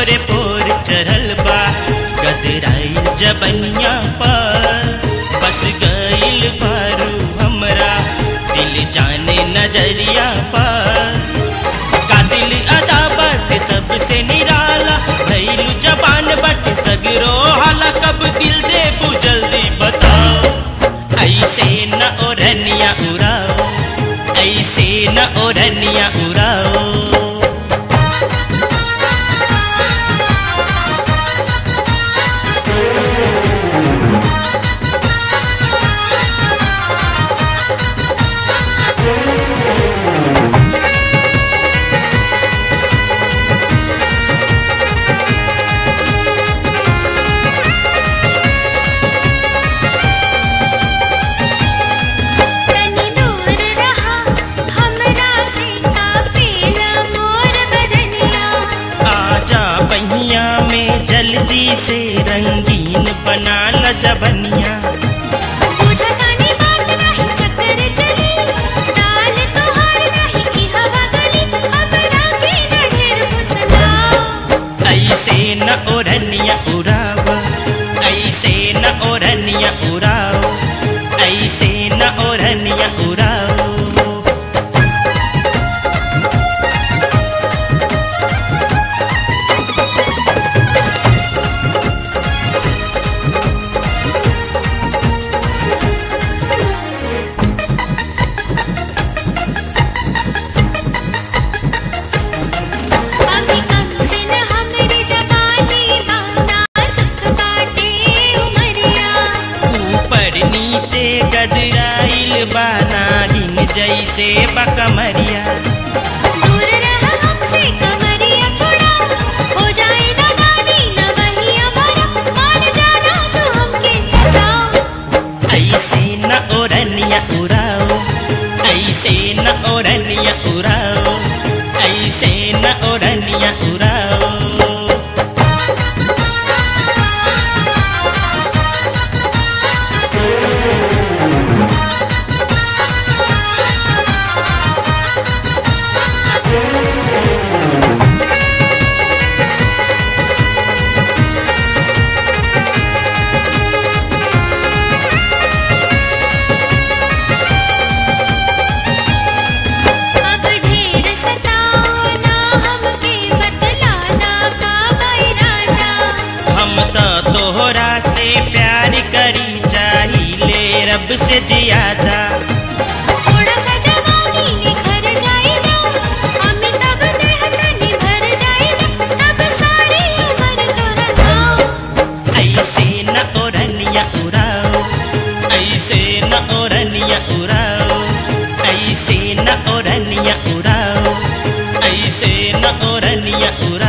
पोरे पोर चढ़ल बा गदराइल जबनिया पर। बस गइल बारू हमरा दिल जाने नजरिया पर। का दिल अदा बाटे सबसे निराला, भइलू जबान बाटे सगरो हाला। कब दिल दे बू जल्दी बताओ, ऐसे न ओढ़निया उड़ाओ, ऐसे न ओढ़निया उड़ाओ। जल्दी से रंगीन बना ला जबनिया। बुझतानी बात नहीं चक्कर चली, ताल तोहार नहीं की हवा गली। हमरा के न ढेर फुसलाओ, ऐसे न ओढ़निया उड़ावा, ऐसे न ओढ़निया उड़ाओ, ऐसे न ओढ़निया उड़ाओ। नीचे गदराइल बानागिन जैसे बकमरिया। दूर रह हमसे कमरिया छोड़ा, हो जाए नादानी न वही हमारा। मान जाना तो हमके सिखाओ, ऐसे न ओढ़निया उड़ाओ, ऐसे न ओढ़निया उड़ाओ, ऐसे न ओढ़निया उड़ाओ। तोहरा से प्यार करी चाहिए रब से ज्यादा। थोड़ा सा जवानी निखर जाएगा, हमें तब देहतनी भर जाएगा। तब सारी उम्र तोरा जाओ, ऐसे न ओढ़निया उड़ाओ, ऐसे न ओढ़निया उड़ाओ, ऐसे न ओढ़निया उड़ाओ, ऐसे न ओढ़निया उड़ाओ।